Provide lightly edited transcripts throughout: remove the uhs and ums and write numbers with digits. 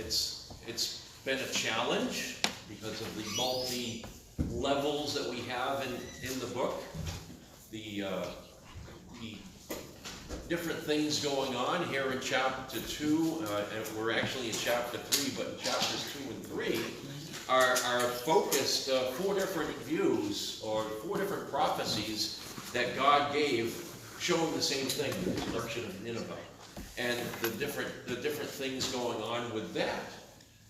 it's been a challenge because of the multi levels that we have in the book, the different things going on here in chapter 2, and we're actually in chapter 3, but in chapters 2 and 3 are focused 4 different views or 4 different prophecies that God gave, showing the same thing, the destruction of Nineveh, and the different things going on with that.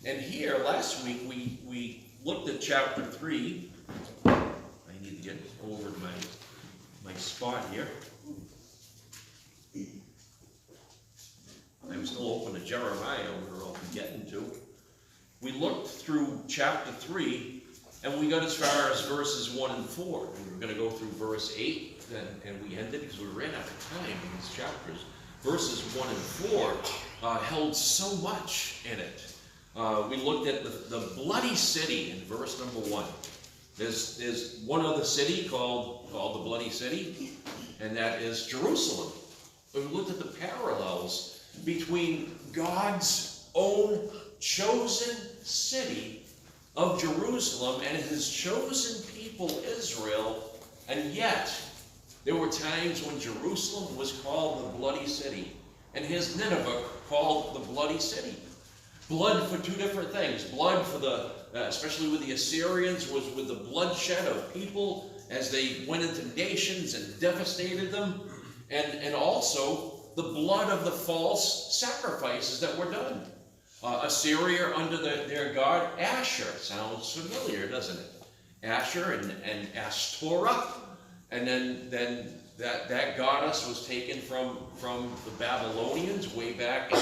And here last week we looked at chapter 3. I need to get over to my spot here. I'm still open to Jeremiah, where I'll be getting to. We looked through chapter 3, and we got as far as verses 1 and 4. We were going to go through verse 8, and we ended because we ran out of time in these chapters. Verses 1 and 4 held so much in it. We looked at the bloody city in verse number 1. There's one other city called the bloody city, and that is Jerusalem. We looked at the parallels between God's own chosen city of Jerusalem and his chosen people Israel, and yet there were times when Jerusalem was called the bloody city and his Nineveh called the bloody city. Blood for 2 different things. Blood for especially with the Assyrians, was with the bloodshed of people as they went into nations and devastated them, and also the blood of the false sacrifices that were done. Assyria under their god Asher. Sounds familiar, doesn't it? Asher and Ashtoreth, and then that goddess was taken from the Babylonians way back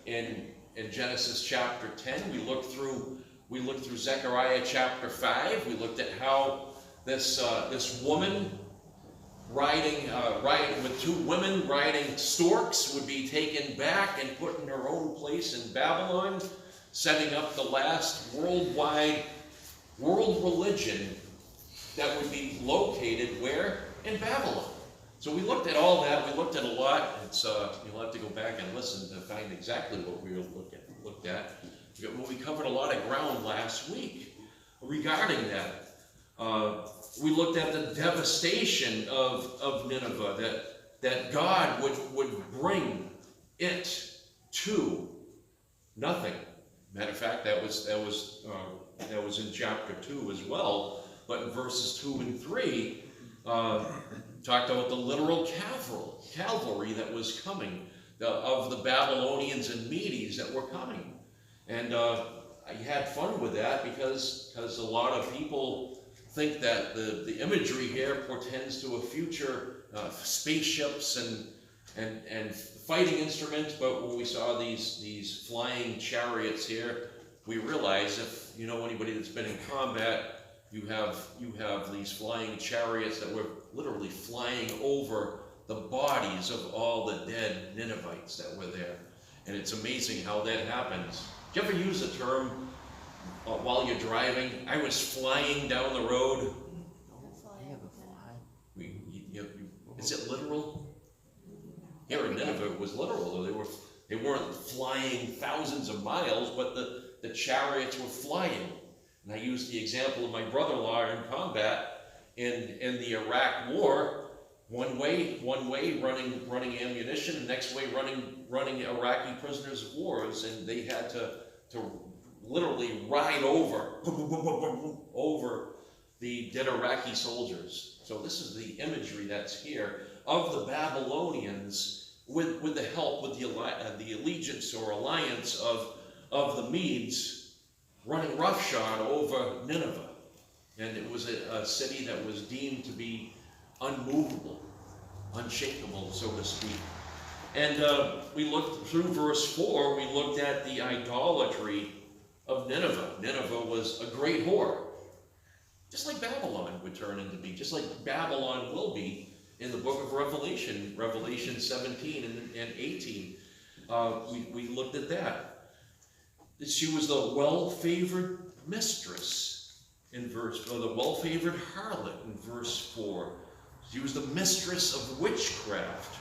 in Genesis chapter 10. We looked through Zechariah chapter 5. We looked at how this woman riding with 2 women riding storks would be taken back and put in her own place in Babylon, setting up the last world religion that would be located where? In Babylon. So we looked at all that. We looked at a lot. You'll have to go back and listen to find exactly what we looked at. We covered a lot of ground last week regarding that. We looked at the devastation of Nineveh, that God would bring it to nothing. Matter of fact, that was in chapter 2 as well. But in verses 2 and 3, talked about the literal cavalry that was coming, of the Babylonians and Medes that were coming. And I had fun with that because a lot of people think that the imagery here portends to a future spaceships and fighting instruments, but when we saw these flying chariots here, we realized, if you know anybody that's been in combat, you have these flying chariots that were literally flying over the bodies of all the dead Ninevites that were there. And it's amazing how that happens. Do you ever use the term while you're driving? I was flying down the road. Is it literal? Here in Nineveh it was literal. They weren't flying thousands of miles, but the chariots were flying. And I used the example of my brother-in-law in combat in the Iraq War. One way running ammunition, and next way running Iraqi prisoners of wars, and they had to literally ride over the dead Iraqi soldiers. So this is the imagery that's here of the Babylonians with the help, with the allegiance or alliance of the Medes running roughshod over Nineveh. And it was a city that was deemed to be unmovable, unshakable, so to speak. And we looked through verse 4, we looked at the idolatry of Nineveh. Nineveh was a great whore, just like Babylon would turn into be, just like Babylon will be in the book of Revelation, Revelation 17 and 18. We looked at that. She was the well-favored mistress in the well-favored harlot in verse 4. She was the mistress of witchcraft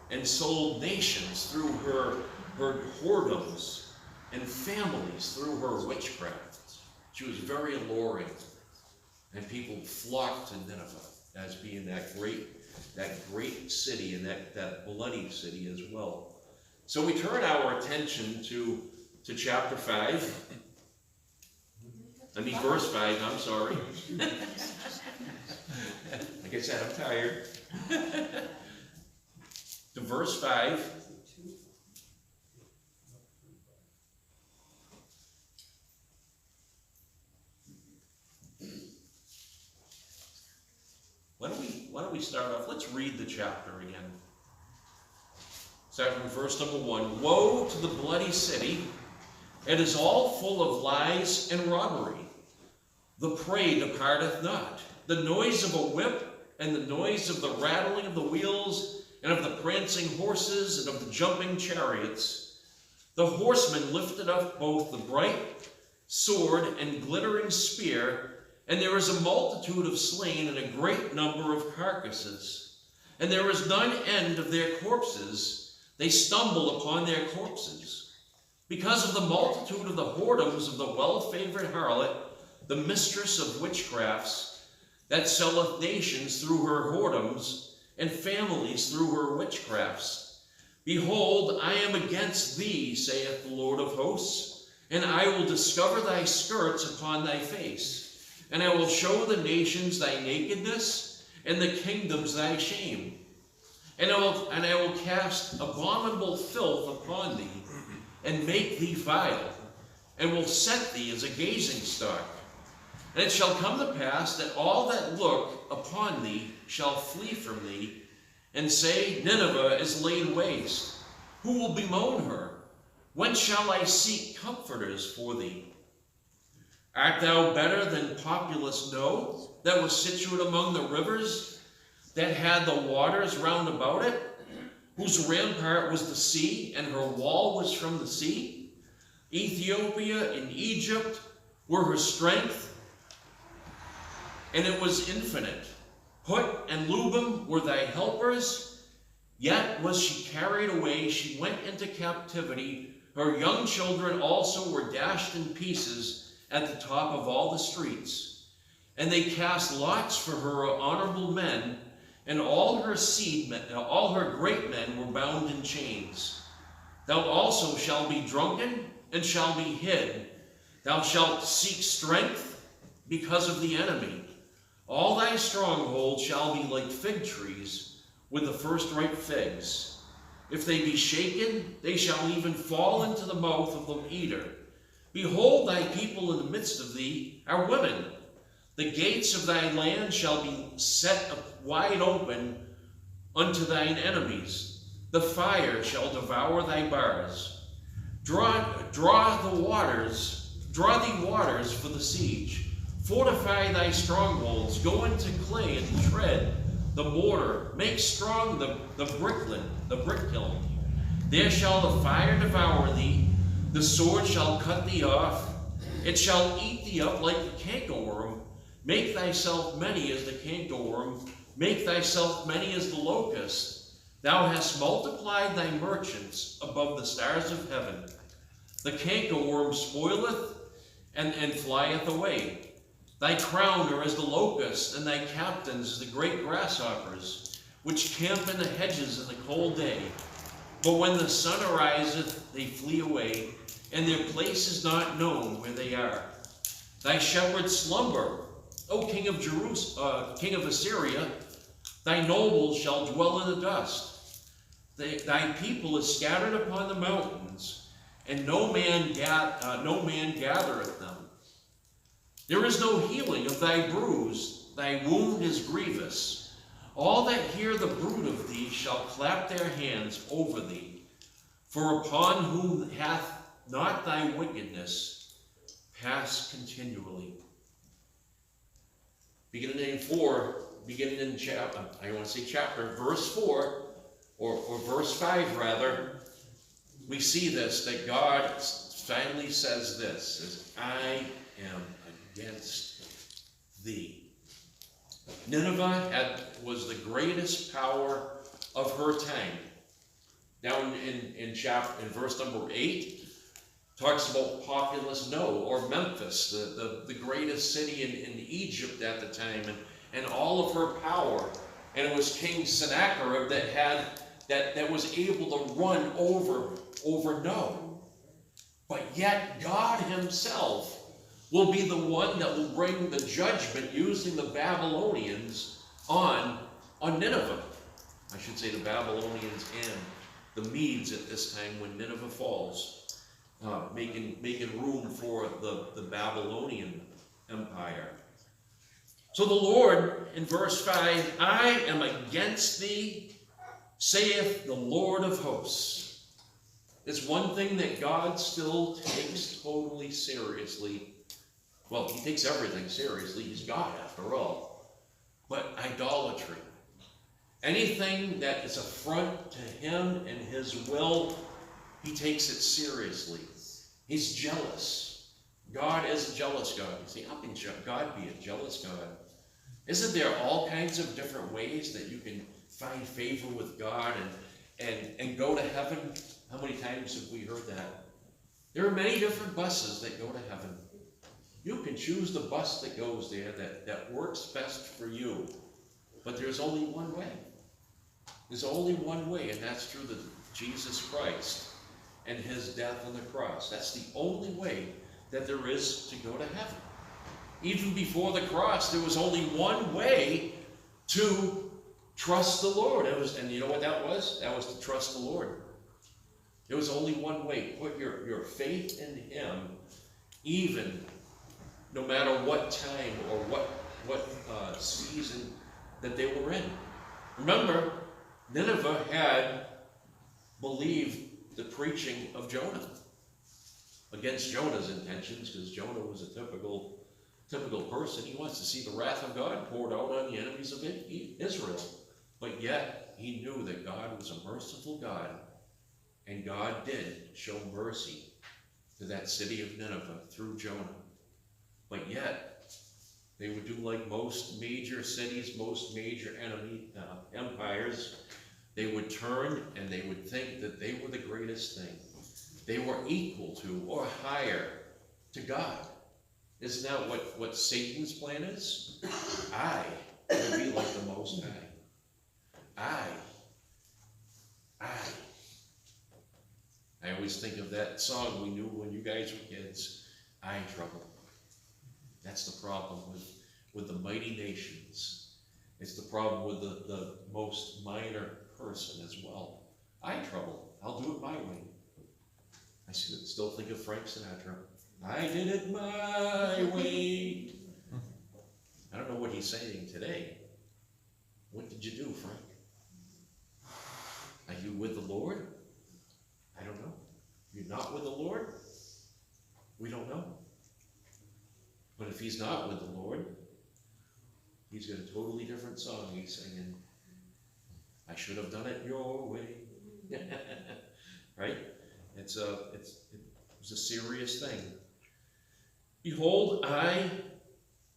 and sold nations through her whoredoms. and families through her witchcraft. She was very alluring, and people flocked to Nineveh as being that great city, and that bloody city as well. So we turn our attention to chapter 5. Verse 5, I'm sorry. Like I said, I'm tired. To verse 5. Why don't we start off? Let's read the chapter again. Start from verse number 1. Woe to the bloody city! It is all full of lies and robbery. The prey departeth not. The noise of a whip, and the noise of the rattling of the wheels, and of the prancing horses, and of the jumping chariots. The horsemen lifted up both the bright sword and glittering spear, and there is a multitude of slain, and a great number of carcasses. And there is none end of their corpses. They stumble upon their corpses. Because of the multitude of the whoredoms of the well-favored harlot, the mistress of witchcrafts, that selleth nations through her whoredoms, and families through her witchcrafts. Behold, I am against thee, saith the Lord of hosts, and I will discover thy skirts upon thy face. And I will show the nations thy nakedness, and the kingdoms thy shame. And I will cast abominable filth upon thee, and make thee vile, and will set thee as a gazing stock. And it shall come to pass that all that look upon thee shall flee from thee, and say, Nineveh is laid waste. Who will bemoan her? When shall I seek comforters for thee? Art thou better than populous No, that was situate among the rivers, that had the waters round about it, whose rampart was the sea, and her wall was from the sea? Ethiopia and Egypt were her strength, and it was infinite. Put and Lubim were thy helpers, yet was she carried away, she went into captivity. Her young children also were dashed in pieces at the top of all the streets. And they cast lots for her honorable men, and all her all her great men were bound in chains. Thou also shalt be drunken, and shalt be hid. Thou shalt seek strength because of the enemy. All thy strongholds shall be like fig trees with the first ripe figs. If they be shaken, they shall even fall into the mouth of the eater. Behold, thy people in the midst of thee are women. The gates of thy land shall be set wide open unto thine enemies. The fire shall devour thy bars. Draw thee waters for the siege. Fortify thy strongholds. Go into clay and tread the mortar. Make strong the brick kiln. There shall the fire devour thee. The sword shall cut thee off. It shall eat thee up like the cankerworm. Make thyself many as the cankerworm. Make thyself many as the locust. Thou hast multiplied thy merchants above the stars of heaven. The cankerworm spoileth and flieth away. Thy crown are as the locust, and thy captains as the great grasshoppers, which camp in the hedges in the cold day. But when the sun ariseth, they flee away, and their place is not known where they are. Thy shepherds slumber, O king of king of Assyria. Thy nobles shall dwell in the dust. Thy people is scattered upon the mountains, and no man gathereth them. There is no healing of thy bruise, thy wound is grievous. All that hear the bruit of thee shall clap their hands over thee. For upon whom hath not thy wickedness passed continually. Beginning in chapter, verse 4, or verse 5 rather, we see this, that God finally says this, says, I am against thee. Nineveh was the greatest power of her time. Now in verse number 8, Talks about populous No, or Memphis, the greatest city in Egypt at the time, and all of her power. And it was King Sennacherib that was able to run over No. But yet God himself will be the one that will bring the judgment using the Babylonians on Nineveh. I should say the Babylonians and the Medes at this time when Nineveh falls. Making room for the Babylonian Empire. So the Lord, in verse 5, I am against thee, saith the Lord of hosts. It's one thing that God still takes totally seriously. Well, he takes everything seriously. He's God after all. But idolatry, anything that is affront to him and his will, he takes it seriously. He's jealous. God is a jealous God. You say, how can God be a jealous God? Isn't there all kinds of different ways that you can find favor with God and go to heaven? How many times have we heard that? There are many different buses that go to heaven. You can choose the bus that goes there that works best for you. But there's only one way. There's only one way, and that's through Jesus Christ and his death on the cross. That's the only way that there is to go to heaven. Even before the cross, there was only one way to trust the Lord. And you know what that was? That was to trust the Lord. There was only one way. Put your faith in him, even no matter what time or what season that they were in. Remember, Nineveh had believed the preaching of Jonah against Jonah's intentions, because Jonah was a typical person. He wants to see the wrath of God poured out on the enemies of Israel. But yet, he knew that God was a merciful God, and God did show mercy to that city of Nineveh through Jonah. But yet, they would do like most major cities, most major empires. They would turn and they would think that they were the greatest thing. They were equal to or higher to God. Isn't that what Satan's plan is? I will be like the Most High. I always think of that song we knew when you guys were kids, I Trouble. That's the problem with the mighty nations. It's the problem with the most minor person as well. I Trouble. I'll do it my way. I still think of Frank Sinatra. I did it my way. I don't know what he's saying today. What did you do, Frank? Are you with the Lord? I don't know. You're not with the Lord? We don't know. But if he's not with the Lord, he's got a totally different song he's singing. I should have done it your way. Right? It was a serious thing. Behold, I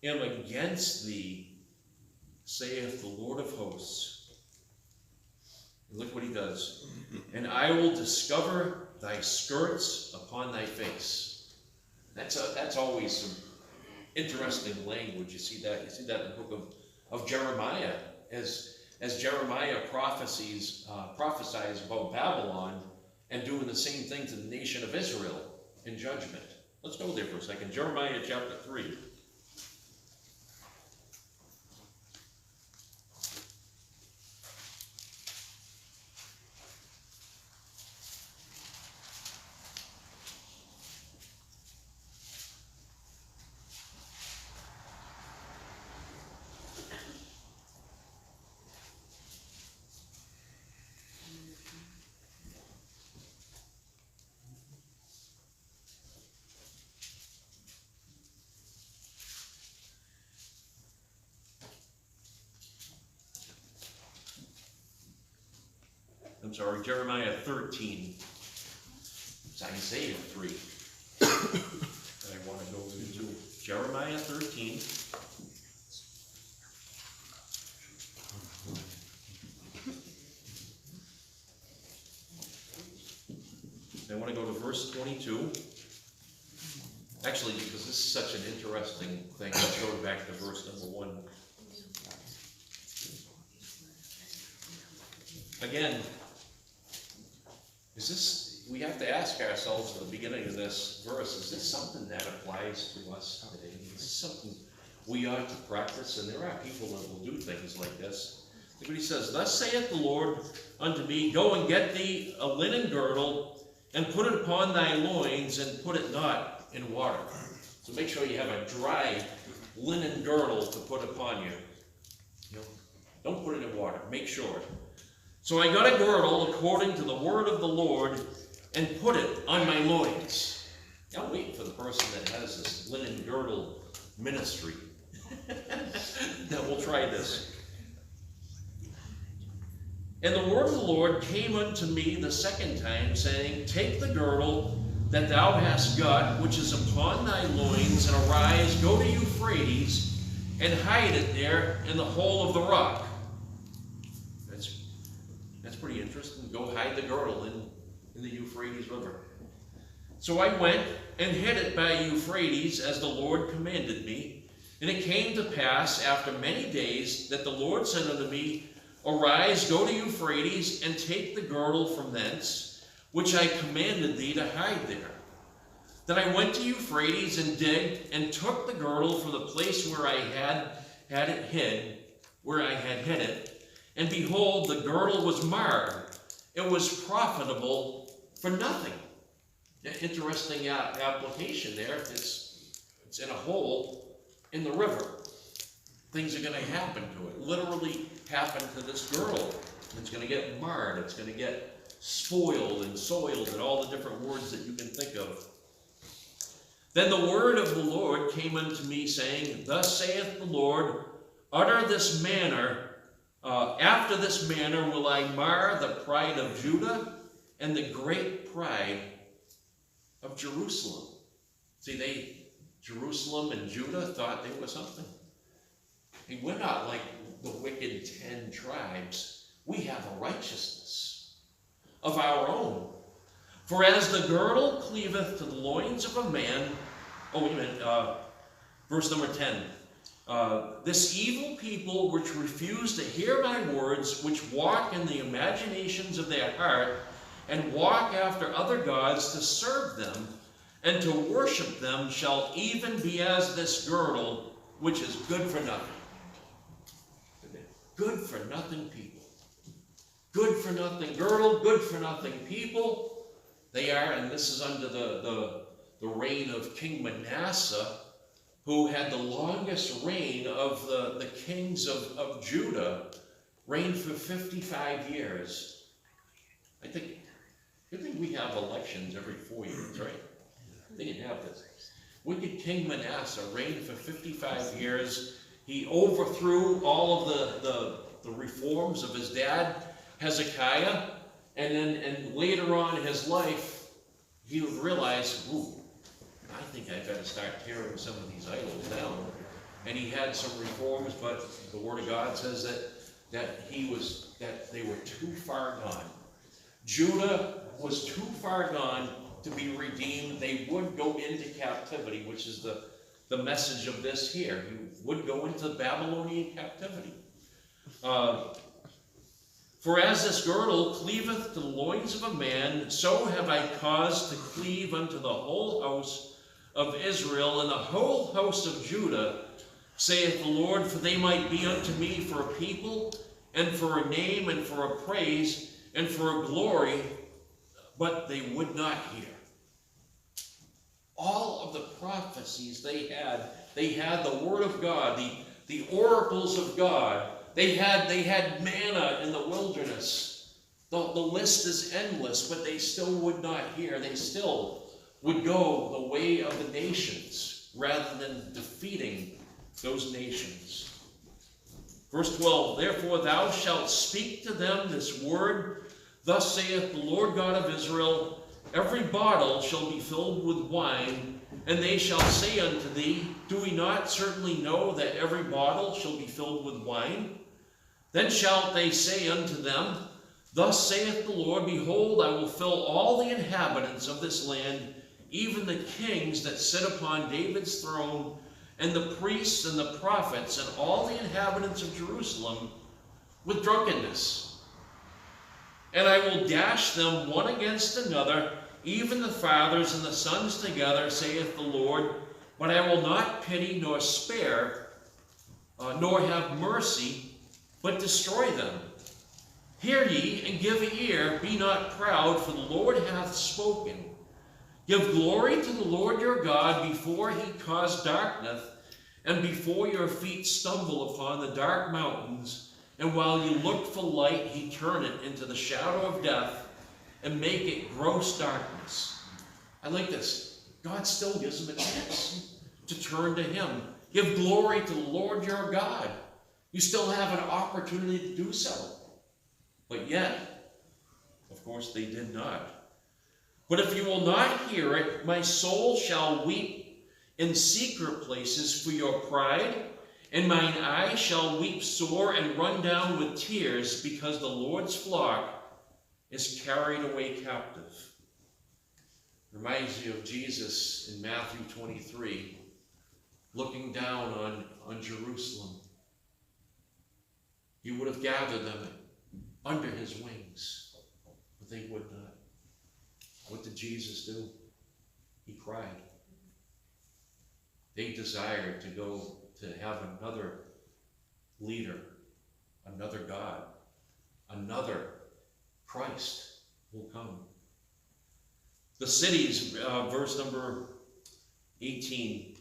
am against thee, saith the Lord of hosts. And look what he does. And I will discover thy skirts upon thy face. That's always some interesting language. You see that in the book of Jeremiah, as Jeremiah prophesies about Babylon and doing the same thing to the nation of Israel in judgment. Let's go there for a second. Jeremiah chapter 3. I'm sorry, Jeremiah 13. It's Isaiah 3. that I want to go into. Jeremiah 13. I want to go to verse 22. Actually, because this is such an interesting thing, let's go back to verse number 1. Again, we have to ask ourselves at the beginning of this verse, is this something that applies to us today? Is this something we ought to practice? And there are people that will do things like this. Look what he says, thus saith the Lord unto me, go and get thee a linen girdle, and put it upon thy loins, and put it not in water. So make sure you have a dry linen girdle to put upon you. Don't put it in water, make sure. So I got a girdle according to the word of the Lord, and put it on my loins. I'm waiting for the person that has this linen girdle ministry. Now we'll try this. And the word of the Lord came unto me the second time, saying, take the girdle that thou hast got, which is upon thy loins, and arise, go to Euphrates, and hide it there in the hole of the rock. That's pretty interesting. Go hide the girdle in the Euphrates River. So I went and hid it by Euphrates, as the Lord commanded me. And it came to pass after many days that the Lord said unto me, arise, go to Euphrates, and take the girdle from thence, which I commanded thee to hide there. Then I went to Euphrates and digged, and took the girdle from the place where I had hid it. And behold, the girdle was marred. It was profitable for nothing. Interesting application there. It's in a hole in the river. Things are going to happen to it. Literally happen to this girdle. It's going to get marred. It's going to get spoiled and soiled, and all the different words that you can think of. Then the word of the Lord came unto me, saying, thus saith the Lord, after this manner will I mar the pride of Judah and the great pride of Jerusalem. See, Jerusalem and Judah thought they were something. Hey, we're not like the wicked 10 tribes. We have a righteousness of our own. For as the girdle cleaveth to the loins of a man, verse number 10. This evil people which refuse to hear my words, which walk in the imaginations of their heart, and walk after other gods to serve them, and to worship them, shall even be as this girdle, which is good for nothing. Good for nothing people. Good for nothing girdle, good for nothing people. They are, and this is under the reign of King Manasseh, who had the longest reign of the kings of Judah, reigned for 55 years. I think we have elections every 4 years, right? They didn't have this. Wicked King Manasseh reigned for 55 years. He overthrew all of the reforms of his dad, Hezekiah, and later on in his life, he would realize, ooh, I think I better start tearing some of these idols down. And he had some reforms, but the Word of God says that they were too far gone. Judah was too far gone to be redeemed. They would go into captivity, which is the message of this here. You would go into Babylonian captivity. For as this girdle cleaveth to the loins of a man, so have I caused to cleave unto the whole house of Israel and the whole house of Judah, saith the Lord, for they might be unto me for a people, and for a name, and for a praise, and for a glory, but they would not hear. All of the prophecies they had the Word of God, the oracles of God. They had manna in the wilderness. The list is endless, but they still would not hear. They still would go the way of the nations rather than defeating those nations. Verse 12, therefore thou shalt speak to them this word, thus saith the Lord God of Israel, every bottle shall be filled with wine, and they shall say unto thee, do we not certainly know that every bottle shall be filled with wine? Then shalt they say unto them, thus saith the Lord, behold, I will fill all the inhabitants of this land, even the kings that sit upon David's throne, and the priests and the prophets, and all the inhabitants of Jerusalem, with drunkenness. And I will dash them one against another, even the fathers and the sons together, saith the Lord. But I will not pity nor spare, nor have mercy, but destroy them. Hear ye, and give ear, be not proud, for the Lord hath spoken. Give glory to the Lord your God before he cause darkness, and before your feet stumble upon the dark mountains. And while you look for light, he turn it into the shadow of death, and make it gross darkness. I like this. God still gives them a chance to turn to him. Give glory to the Lord your God. You still have an opportunity to do so. But yet, of course, they did not. But if you will not hear it, my soul shall weep in secret places for your pride, and mine eyes shall weep sore and run down with tears, because the Lord's flock is carried away captive. Reminds you of Jesus in Matthew 23, looking down on Jerusalem. He would have gathered them under his wings, but they would not. What did Jesus do? He cried. They desired to go to have another leader, another God, another Christ will come. The cities, verse number 18,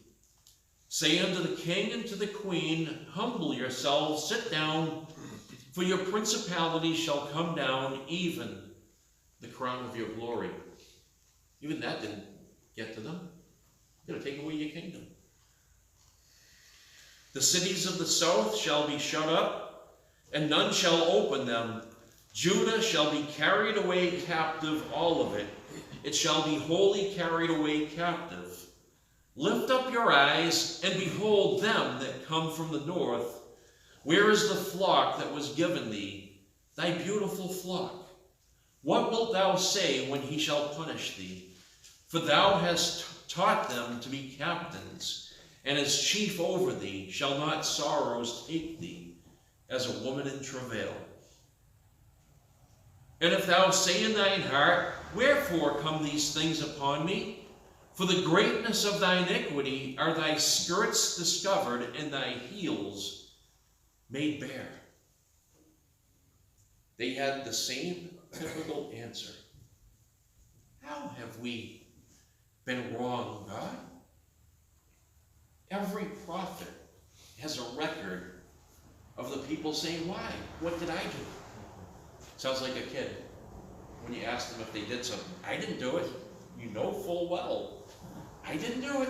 say unto the king and to the queen, humble yourselves, sit down, for your principality shall come down, even the crown of your glory. Even that didn't get to them. They're going to take away your kingdom. The cities of the south shall be shut up, and none shall open them. Judah shall be carried away captive, all of it. It shall be wholly carried away captive. Lift up your eyes, and behold them that come from the north. Where is the flock that was given thee, thy beautiful flock? What wilt thou say when he shall punish thee? For thou hast taught them to be captains, and as chief over thee shall not sorrows take thee, as a woman in travail. And if thou say in thine heart, wherefore come these things upon me? For the greatness of thy iniquity are thy skirts discovered, and thy heels made bare. They had the same typical answer. How have we been wrong, God? Every prophet has a record of the people saying, why? What did I do? Sounds like a kid. When you ask them if they did something, I didn't do it. You know full well, I didn't do it.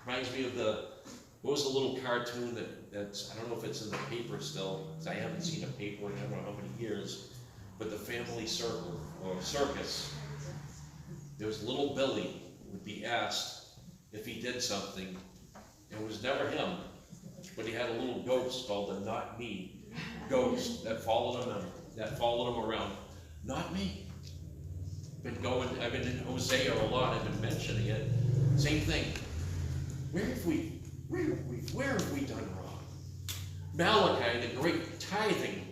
Reminds me of what was the little cartoon that's, I don't know if it's in the paper still, because I haven't seen a paper in I don't know how many years, but the family circle, or circus. There was little Billy would be asked if he did something. It was never him, but he had a little ghost called the Not Me ghost that followed him around. Not me. I've been in Hosea a lot, I've been mentioning it. Same thing. Where have we done wrong? Malachi, the great tithing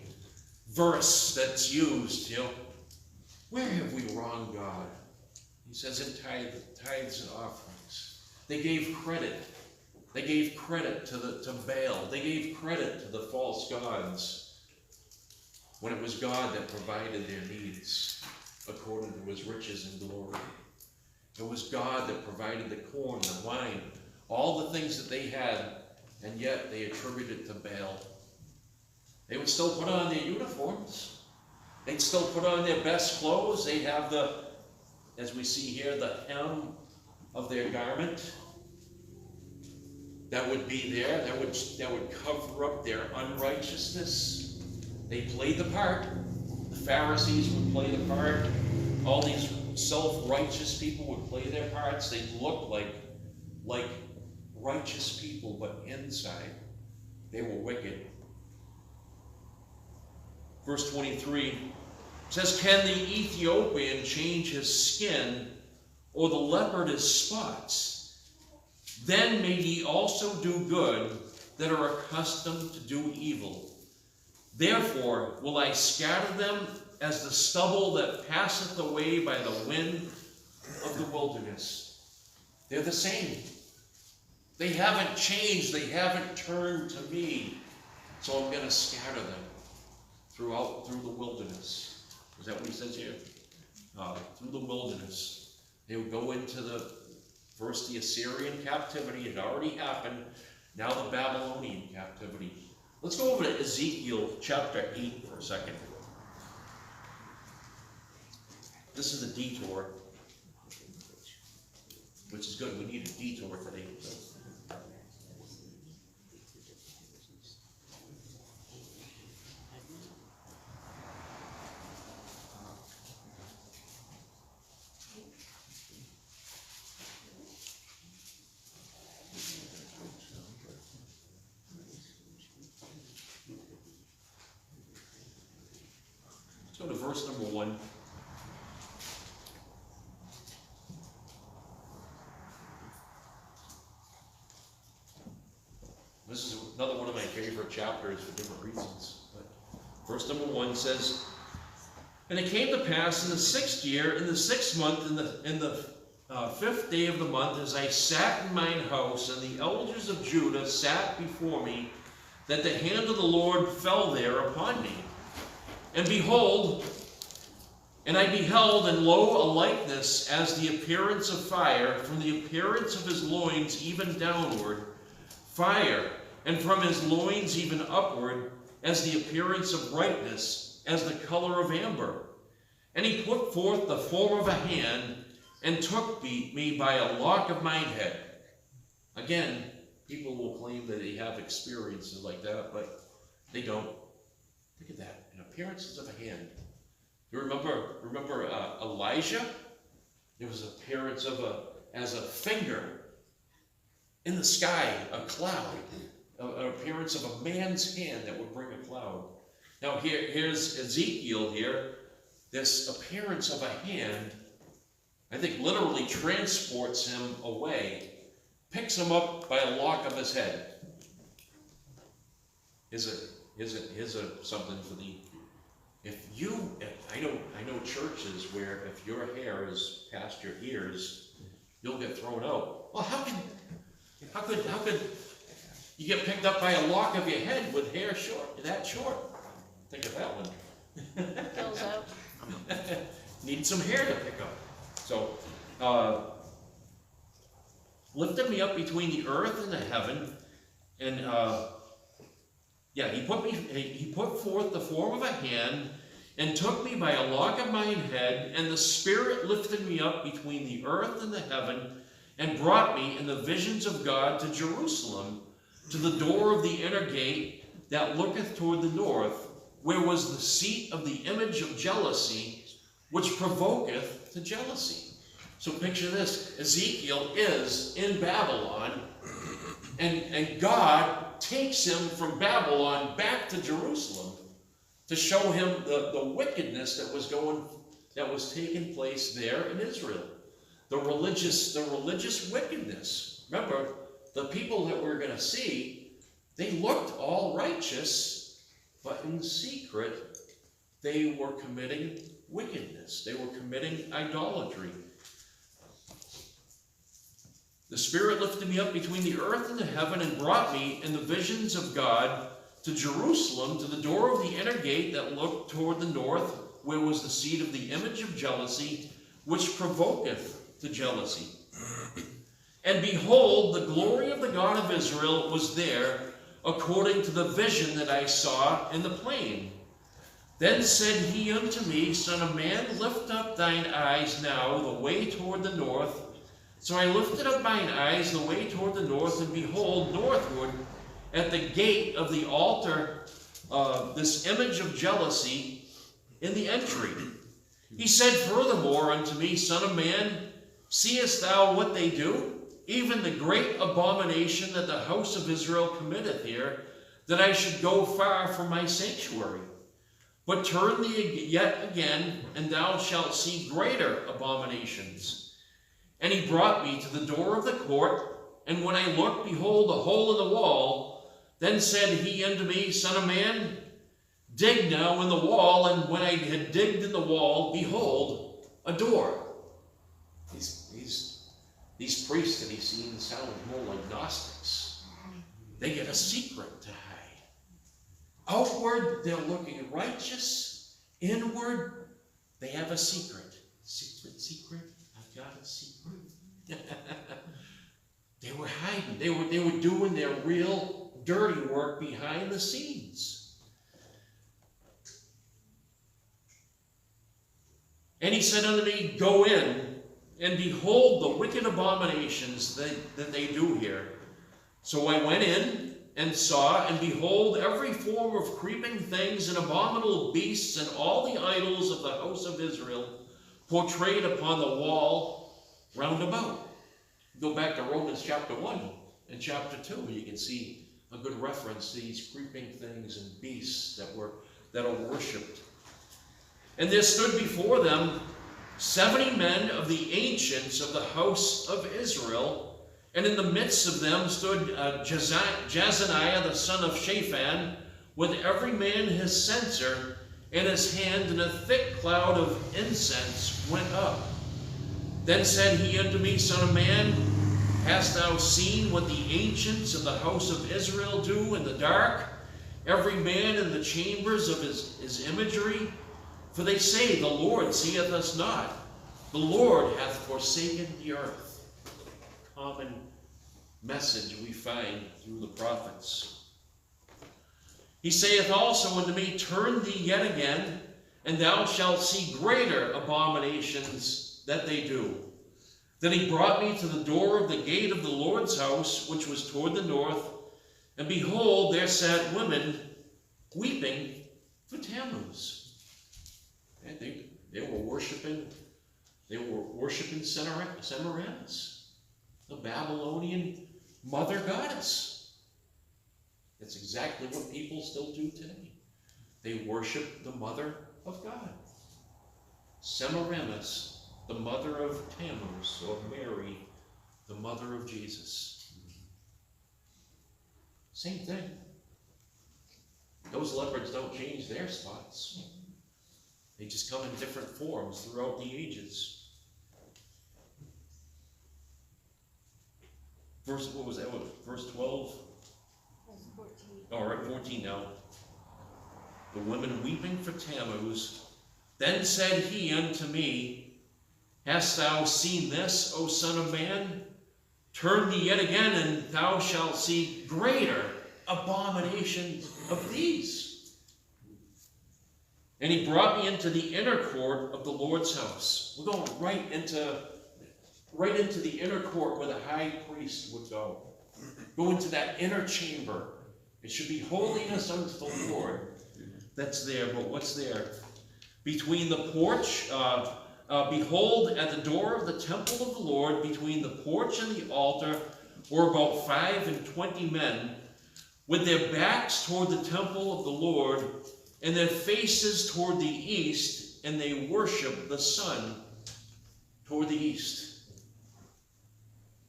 verse that's used, where have we wronged God? He says in tithes and offerings. They gave credit. They gave credit to Baal. They gave credit to the false gods, when it was God that provided their needs according to his riches and glory. It was God that provided the corn, the wine, all the things that they had, and yet they attributed it to Baal. They would still put on their uniforms. They'd still put on their best clothes. They'd have as we see here, the hem of their garment that would be there, that would cover up their unrighteousness. They played the part. The Pharisees would play the part. All these self-righteous people would play their parts. They'd look like righteous people, but inside they were wicked. Verse 23 says, can the Ethiopian change his skin or the leopard his spots. Then may ye also do good that are accustomed to do evil. Therefore will I scatter them as the stubble that passeth away by the wind of the wilderness. They're the same. They haven't changed. They haven't turned to me. So I'm going to scatter them through the wilderness. Is that what he says here? Through the wilderness. They would go into first the Assyrian captivity. It had already happened. Now the Babylonian captivity. Let's go over to Ezekiel chapter 8 for a second. This is a detour, which is good. We need a detour today. Let's go to verse number 1. This is another one of my favorite chapters for different reasons. But verse number 1 says, "And it came to pass in the 6th year, in the 6th month, in the 5th day of the month, as I sat in mine house, and the elders of Judah sat before me, that the hand of the Lord fell there upon me. And behold, and I beheld, and lo, a likeness as the appearance of fire, from the appearance of his loins even downward, fire, and from his loins even upward, as the appearance of brightness, as the color of amber. And he put forth the form of a hand, and took me by a lock of mine head." Again, people will claim that they have experiences like that, but they don't. Look at that, an appearances of a hand. You remember Elijah? There was an appearance as a finger in the sky, a cloud, an appearance of a man's hand that would bring a cloud. Now here's Ezekiel here. This appearance of a hand, I think, literally transports him away, picks him up by a lock of his head. Here's something for the, I know churches where if your hair is past your ears, you'll get thrown out. Well, how could you get picked up by a lock of your head with hair that short? Think of that one. Fills out. Need some hair to pick up. So, lifted me up between the earth and the heaven, and he put forth the form of a hand, and took me by a lock of mine head, and the Spirit lifted me up between the earth and the heaven, and brought me in the visions of God to Jerusalem, to the door of the inner gate that looketh toward the north, where was the seat of the image of jealousy, which provoketh to jealousy. So picture this, Ezekiel is in Babylon, and God takes him from Babylon back to Jerusalem to show him the wickedness that was taking place there in Israel. The religious wickedness. Remember, the people that we're going to see, they looked all righteous, but in secret, they were committing wickedness. They were committing idolatry. The Spirit lifted me up between the earth and the heaven, and brought me in the visions of God to Jerusalem, to the door of the inner gate that looked toward the north, where was the seat of the image of jealousy, which provoketh to jealousy. And behold, the glory of the God of Israel was there, according to the vision that I saw in the plain. Then said he unto me, Son of man, lift up thine eyes now the way toward the north. So I lifted up mine eyes the way toward the north, and behold, northward, at the gate of the altar, this image of jealousy in the entry. He said furthermore unto me, Son of man, seest thou what they do? Even the great abomination that the house of Israel committeth here, that I should go far from my sanctuary. But turn thee yet again, and thou shalt see greater abominations. And he brought me to the door of the court, and when I looked, behold, a hole in the wall. Then said he unto me, Son of man, dig now in the wall. And when I had digged in the wall, behold, a door. These priests that he's seen sound more like Gnostics. They get a secret to hide. Outward, they're looking righteous. Inward, they have a secret. Secret, I've got a secret. They were hiding. They were doing their real dirty work behind the scenes. And he said unto me, Go in, and behold the wicked abominations that they do here. So I went in and saw, and behold, every form of creeping things and abominable beasts and all the idols of the house of Israel portrayed upon the wall round about. Go back to Romans chapter 1 and chapter 2, you can see a good reference to these creeping things and beasts that are worshipped. And there stood before them 70 men of the ancients of the house of Israel, and in the midst of them stood Jazaniah the son of Shaphan, with every man his censer in his hand, and a thick cloud of incense went up. Then said he unto me, Son of man, hast thou seen what the ancients of the house of Israel do in the dark, every man in the chambers of his imagery? For they say, The Lord seeth us not. The Lord hath forsaken the earth. Common message we find through the prophets. He saith also unto me, Turn thee yet again, and thou shalt see greater abominations that they do. Then he brought me to the door of the gate of the Lord's house, which was toward the north, and behold, there sat women weeping for Tammuz. And they were worshiping Semiramis, the Babylonian mother goddess. That's exactly what people still do today. They worship the mother of God. Semiramis, the mother of Tammuz, or Mary, the mother of Jesus. Same thing. Those leopards don't change their spots. They just come in different forms throughout the ages. What was that? Verse 12? Verse 14. All right, 14 now. The women weeping for Tammuz. Then said he unto me, Hast thou seen this, O son of man? Turn thee yet again, and thou shalt see greater abominations of these. And he brought me into the inner court of the Lord's house. We're going right into the inner court where the high priest would go. Go into that inner chamber. It should be holiness unto the Lord that's there. But what's there? Between the porch, behold, at the door of the temple of the Lord, between the porch and the altar, were about 25 men, with their backs toward the temple of the Lord, and their faces toward the east, and they worship the sun toward the east.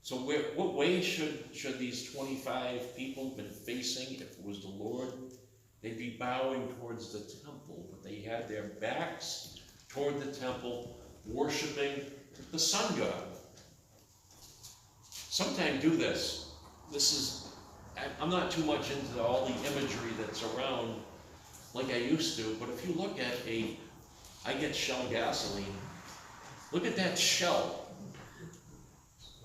So what way should these 25 people have been facing if it was the Lord? They'd be bowing towards the temple, but they had their backs toward the temple, worshiping the sun god. Sometimes do this. I'm not too much into all the imagery that's around like I used to, but if you look at I get Shell gasoline. Look at that shell.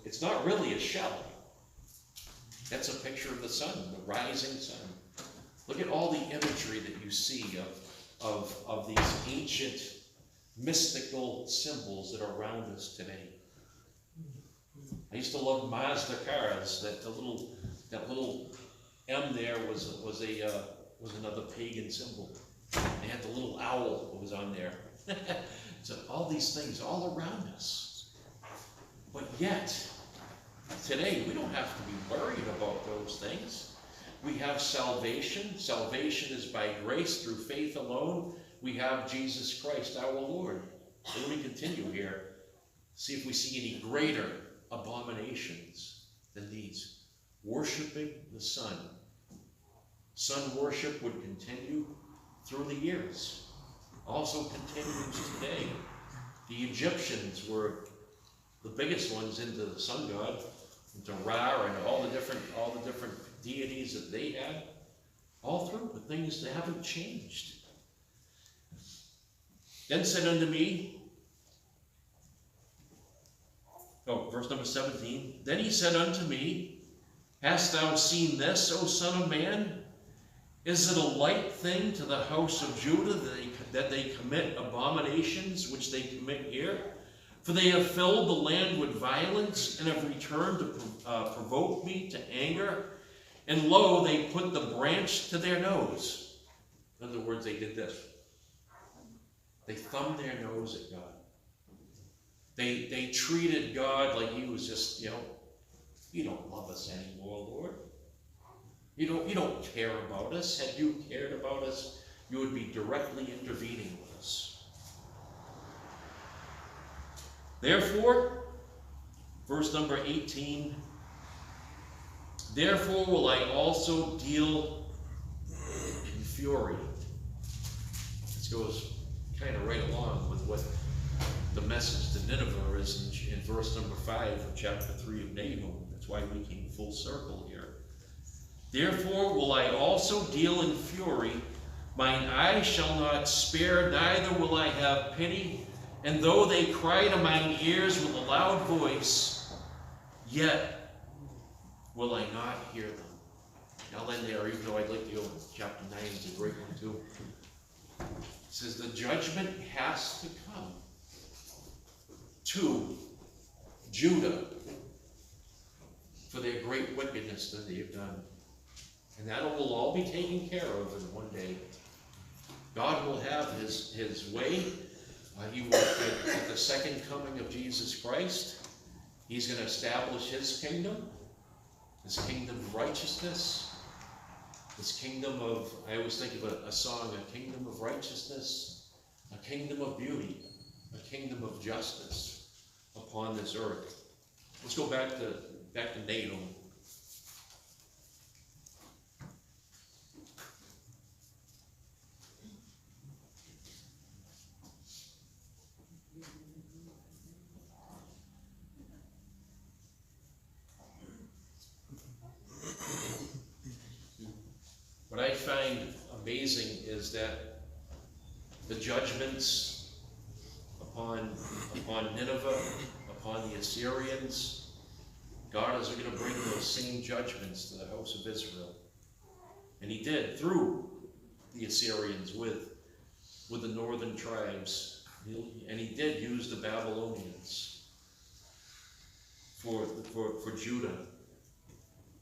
It's not really a shell. That's a picture of the sun, the rising sun. Look at all the imagery that you see of these ancient mystical symbols that are around us today. I used to love Mazda cars. That little M there was another pagan symbol. They had the little owl that was on there. So all these things all around us. But yet, today we don't have to be worried about those things. We have salvation. Salvation is by grace through faith alone. We have Jesus Christ our Lord. So let me continue here. See if we see any greater abominations than these: worshiping the sun. Sun worship would continue through the years, also continues today. The Egyptians were the biggest ones into the sun god, into Ra, and all the different deities that they had, all through, but things that haven't changed. Then said unto me, verse number 17, then he said unto me, hast thou seen this, O son of man? Is it a light thing to the house of Judah that they commit abominations which they commit here? For they have filled the land with violence, and have returned to provoke me to anger. And lo, they put the branch to their nose. In other words, they did this. They thumbed their nose at God. They treated God like he was just, you don't love us anymore, Lord. You don't care about us. Had you cared about us, you would be directly intervening with us. Therefore, verse number 18, therefore will I also deal in fury. This goes kind of right along with what the message to Nineveh is in verse number 5 of chapter 3 of Nahum. That's why we came full circle here. Therefore will I also deal in fury. Mine eye shall not spare, neither will I have pity. And though they cry to mine ears with a loud voice, yet will I not hear them. I'll end there, even though I'd like to go to chapter 9. It's a great one too. It says the judgment has to come to Judah for their great wickedness that they have done. And that will all be taken care of in one day. God will have his way. He will, at the second coming of Jesus Christ, he's going to establish his kingdom of righteousness, this kingdom of, I always think of a song, a kingdom of righteousness, a kingdom of beauty, a kingdom of justice upon this earth. Let's go back to Nahum. What I find amazing is that the judgments upon Nineveh, upon the Assyrians, God is going to bring those same judgments to the house of Israel. And he did through the Assyrians with the northern tribes. And he did use the Babylonians for Judah.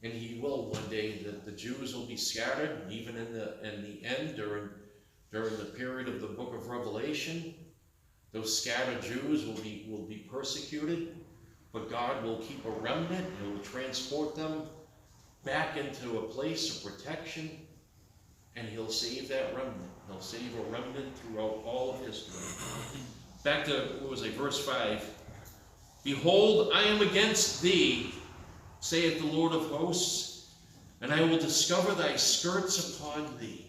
And he will one day, the Jews will be scattered, even in the end, during the period of the book of Revelation. Those scattered Jews will be persecuted, but God will keep a remnant. He will transport them back into a place of protection, and he'll save that remnant. He'll save a remnant throughout all of history. Back to, verse 5. Behold, I am against thee, saith the Lord of hosts, and I will discover thy skirts upon thee.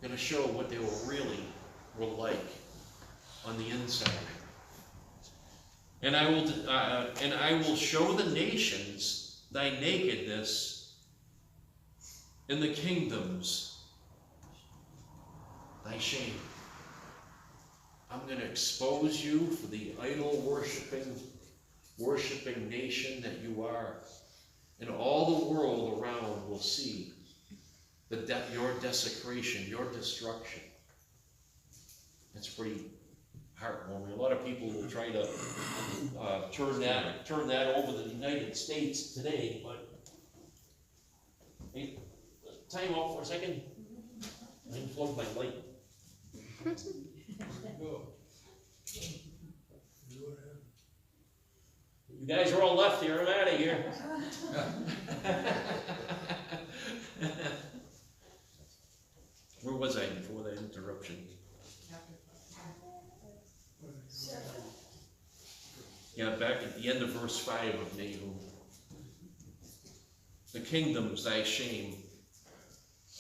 I'm going to show what they were like on the inside. And I will show the nations thy nakedness, and the kingdoms thy shame. I'm going to expose you for the idol worshiping nation that you are. And all the world around will see your desecration, your destruction. It's pretty heartwarming. A lot of people will try to turn that over the United States today, but hey, time out for a second. I unplugged my light. You guys are all left here. I'm out of here. Where was I before that interruption? Yeah, back at the end of verse 5 of Nahum. The kingdom's thy shame.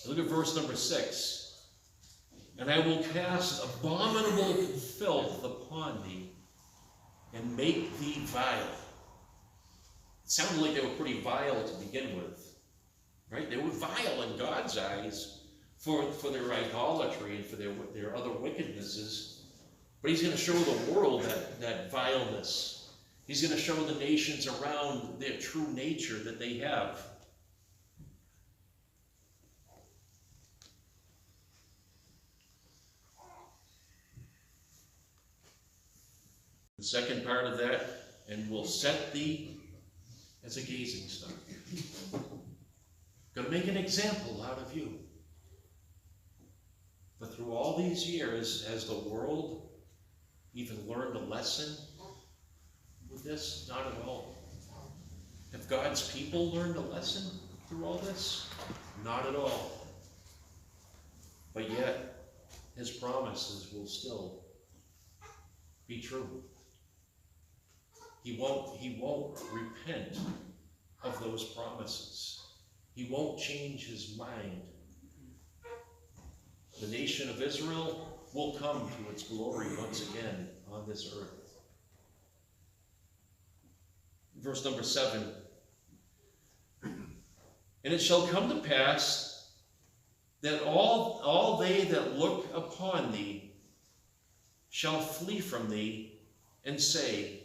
Look at verse number 6. And I will cast abominable filth upon thee, and make thee vile. It sounded like they were pretty vile to begin with. Right? They were vile in God's eyes for their idolatry and for their other wickednesses. But he's going to show the world that vileness. He's going to show the nations around their true nature that they have. The second part of that, and will set thee as a gazing stock. Going to make an example out of you. But through all these years, has the world even learned a lesson with this? Not at all. Have God's people learned a lesson through all this? Not at all. But yet, his promises will still be true. He won't repent of those promises. He won't change his mind. The nation of Israel will come to its glory once again on this earth. Verse number 7. And it shall come to pass that all they that look upon thee shall flee from thee, and say,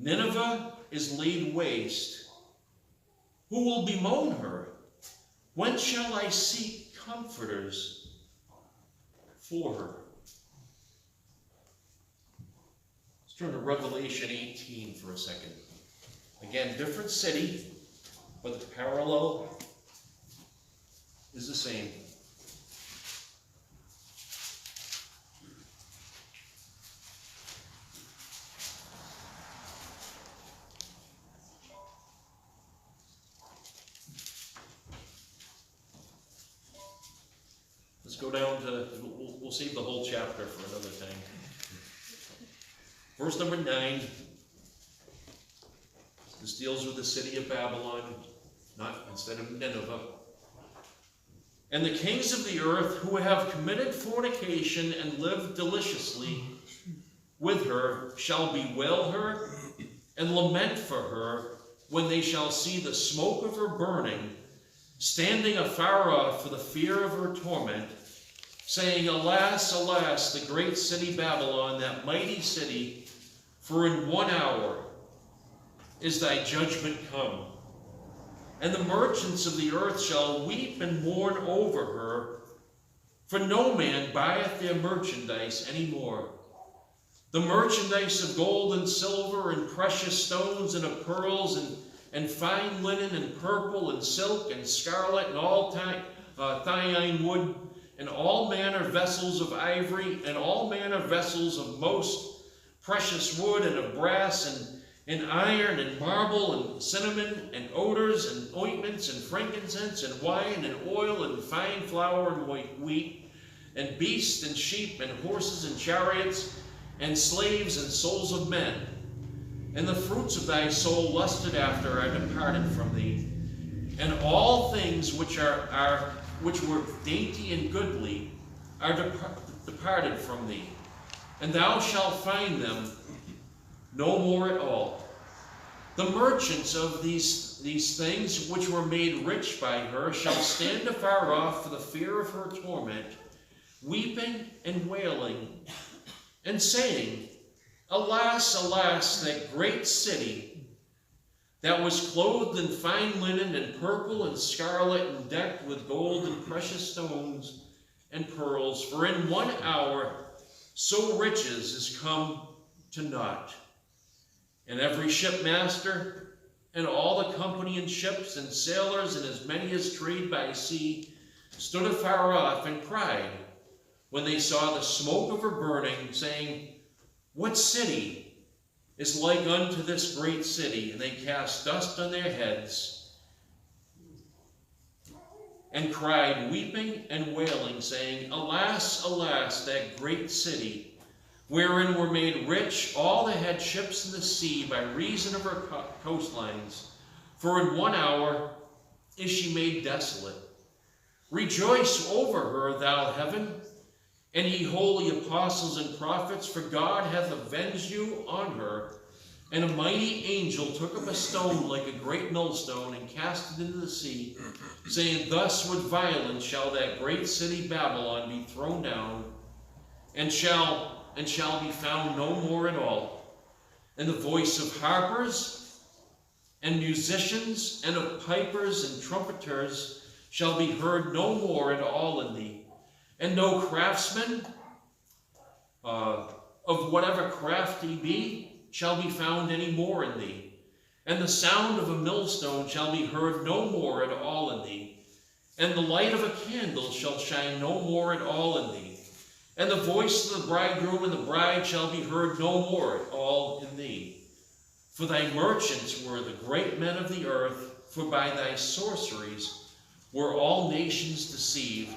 Nineveh is laid waste. Who will bemoan her? When shall I seek comforters for her? Let's turn to Revelation 18 for a second. Again, different city, but the parallel is the same. Let's go down to, we'll save the whole chapter for another time. Verse number 9. This deals with the city of Babylon, instead of Nineveh. And the kings of the earth who have committed fornication and lived deliciously with her shall bewail her and lament for her when they shall see the smoke of her burning, standing afar off for the fear of her torment, saying, Alas, alas, the great city Babylon, that mighty city, for in 1 hour is thy judgment come. And the merchants of the earth shall weep and mourn over her, for no man buyeth their merchandise any more. The merchandise of gold and silver and precious stones and of pearls and fine linen and purple and silk and scarlet and all thyine wood and all manner vessels of ivory and all manner vessels of most precious wood and of brass and iron and marble and cinnamon and odors and ointments and frankincense and wine and oil and fine flour and white wheat and beasts and sheep and horses and chariots and slaves and souls of men. And the fruits of thy soul lusted after are departed from thee. And all things which were dainty and goodly are departed from thee. And thou shalt find them no more at all. The merchants of these things which were made rich by her shall stand afar off for the fear of her torment, weeping and wailing, and saying, Alas, alas, that great city, that was clothed in fine linen and purple and scarlet and decked with gold and precious stones and pearls, for in 1 hour so riches is come to naught. And every shipmaster and all the company in ships and sailors and as many as trade by sea stood afar off and cried when they saw the smoke of her burning, saying, What city is like unto this great city? And they cast dust on their heads and cried, weeping and wailing, saying, Alas, alas, that great city, wherein were made rich all the headships in the sea by reason of her coastlines. For in 1 hour is she made desolate. Rejoice over her, thou heaven, and ye holy apostles and prophets, for God hath avenged you on her. And a mighty angel took up a stone like a great millstone, and cast it into the sea, saying, Thus with violence shall that great city Babylon be thrown down, and shall be found no more at all. And the voice of harpers and musicians, and of pipers and trumpeters shall be heard no more at all in thee. And no craftsman of whatever craft he be shall be found any more in thee. And the sound of a millstone shall be heard no more at all in thee. And the light of a candle shall shine no more at all in thee. And the voice of the bridegroom and the bride shall be heard no more at all in thee. For thy merchants were the great men of the earth, for by thy sorceries were all nations deceived.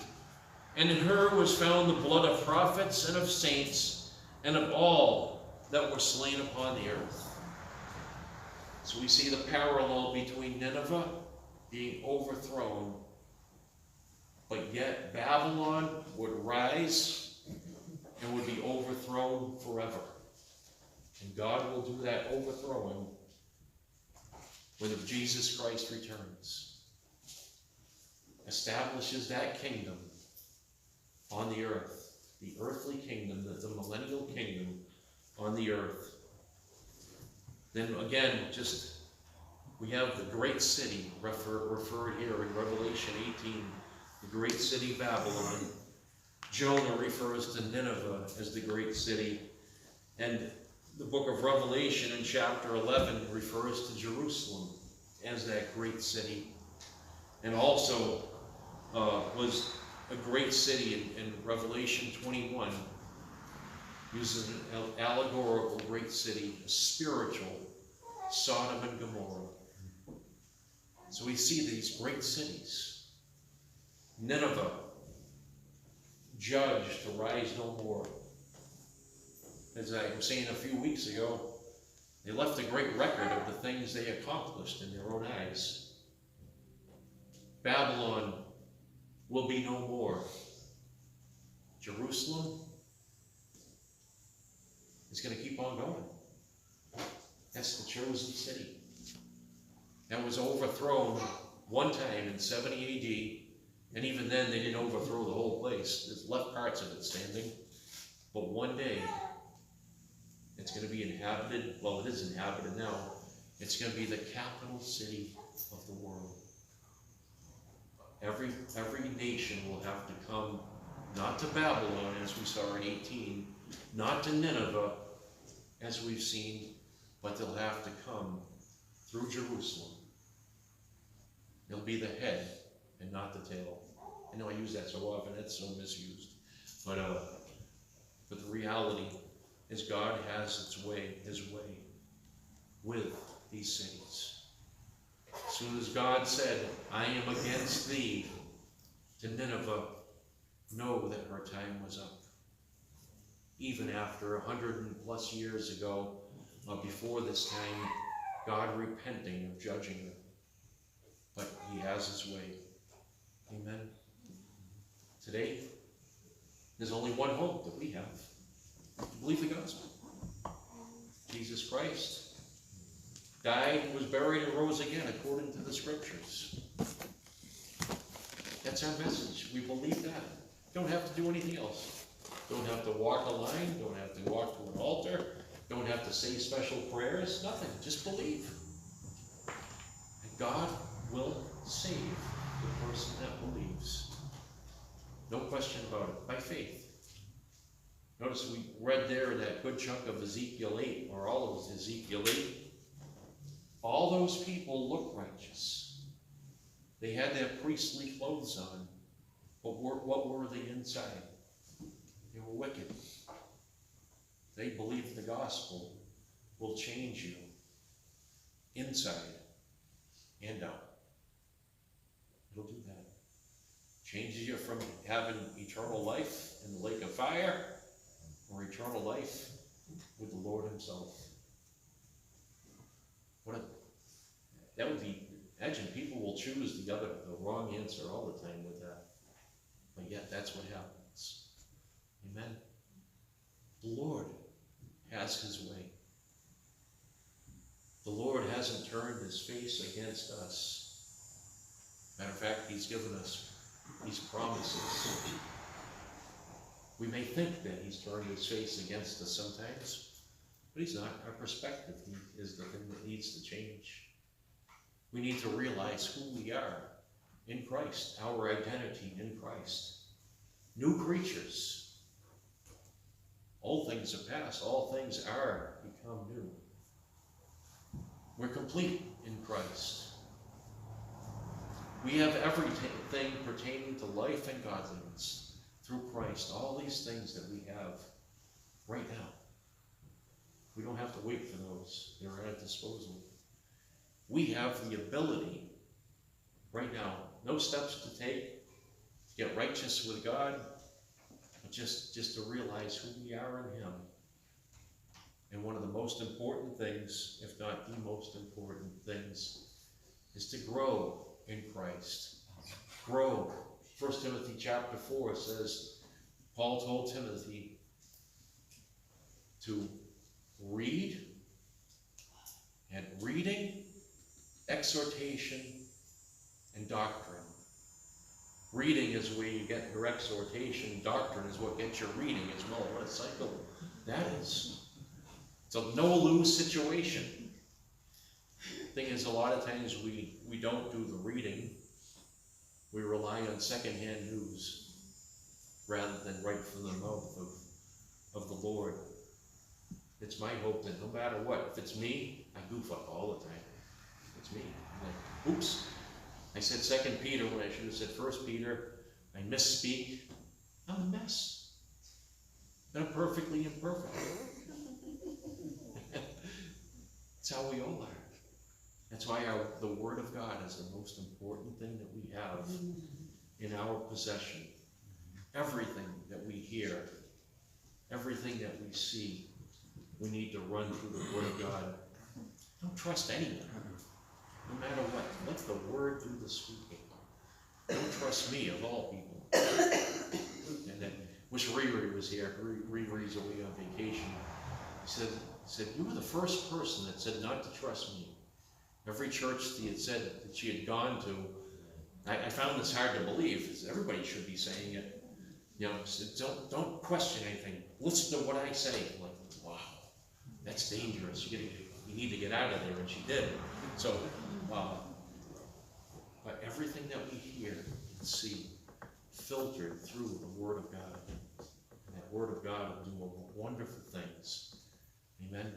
And in her was found the blood of prophets and of saints, and of all that were slain upon the earth. So we see the parallel between Nineveh being overthrown, but yet Babylon would rise and would be overthrown forever. And God will do that overthrowing when Jesus Christ returns, establishes that kingdom on the earth, the earthly kingdom, the millennial kingdom on the earth. Then again, we have the great city referred here in Revelation 18, the great city Babylon. Jonah refers to Nineveh as the great city, and the book of Revelation in chapter 11 refers to Jerusalem as that great city, and also was a great city in Revelation 21, uses an allegorical great city, a spiritual Sodom and Gomorrah. So we see these great cities. Nineveh, judged to rise no more. As I was saying a few weeks ago, they left a great record of the things they accomplished in their own eyes. Babylon will be no more. Jerusalem is going to keep on going. That's the chosen city. That was overthrown one time in 70 AD, and even then they didn't overthrow the whole place. There's left parts of it standing. But one day, it's going to be inhabited. Well, it is inhabited now. It's going to be the capital city of the world. Every nation will have to come, not to Babylon, as we saw in 18, not to Nineveh, as we've seen, but they'll have to come through Jerusalem. They'll be the head and not the tail. I know I use that so often, it's so misused. But the reality is God has his way with these cities. As soon as God said, I am against thee, to Nineveh, know that her time was up. Even after 100+ years ago, before this time, God repenting of judging her. But he has his way. Amen. Today, there's only one hope that we have. Believe the gospel. Jesus Christ died, was buried, and rose again according to the scriptures. That's our message. We believe that. Don't have to do anything else. Don't have to walk a line. Don't have to walk to an altar. Don't have to say special prayers. Nothing. Just believe. And God will save the person that believes. No question about it. By faith. Notice we read there that good chunk of Ezekiel 8, or all of Ezekiel 8. All those people look righteous. They had their priestly clothes on. But what were they inside? They were wicked. They believe the gospel will change you inside and out. It'll do that. Changes you from having eternal life in the lake of fire, or eternal life with the Lord himself. That would be, imagine people will choose the wrong answer all the time with that. But yet that's what happens. Amen. The Lord has his way. The Lord hasn't turned his face against us. Matter of fact, he's given us these promises. We may think that he's turned his face against us sometimes, but he's not. Our perspective is the thing that needs to change. We need to realize who we are in Christ, our identity in Christ. New creatures. Old things are past, all things are become new. We're complete in Christ. We have everything pertaining to life and godliness through Christ. All these things that we have right now. We don't have to wait for those. They're at our disposal. We have the ability right now, no steps to take to get righteous with God, but just to realize who we are in him. And one of the most important things, if not the most important things, is to grow in Christ. Grow. 1 Timothy chapter 4 says, Paul told Timothy to read, and reading, exhortation, and doctrine. Reading is where you get your exhortation. Doctrine is what gets your reading as well. What a cycle that is. It's a no-lose situation. Thing is, a lot of times we don't do the reading. We rely on secondhand news rather than right from the mouth of the Lord. It's my hope that no matter what, if it's me, I goof up all the time. It's me. I'm like, oops. I said 2 Peter when I should have said 1 Peter. I misspeak. I'm a mess. And I'm perfectly imperfect. That's how we all are. That's why the Word of God is the most important thing that we have in our possession. Everything that we hear, everything that we see, we need to run through the Word of God. Don't trust anyone, no matter what. Let the Word do the speaking. Don't trust me, of all people. And then, wish Riri was here. Riri's away on vacation. He said, you were the first person that said not to trust me. Every church she had said that she had gone to, I found this hard to believe, because everybody should be saying it. You know, said, don't question anything. Listen to what I say. I'm like, wow, that's dangerous. You need to get out of there, and she did. So, but everything that we hear and see filtered through the Word of God. And that Word of God will do wonderful things. Amen.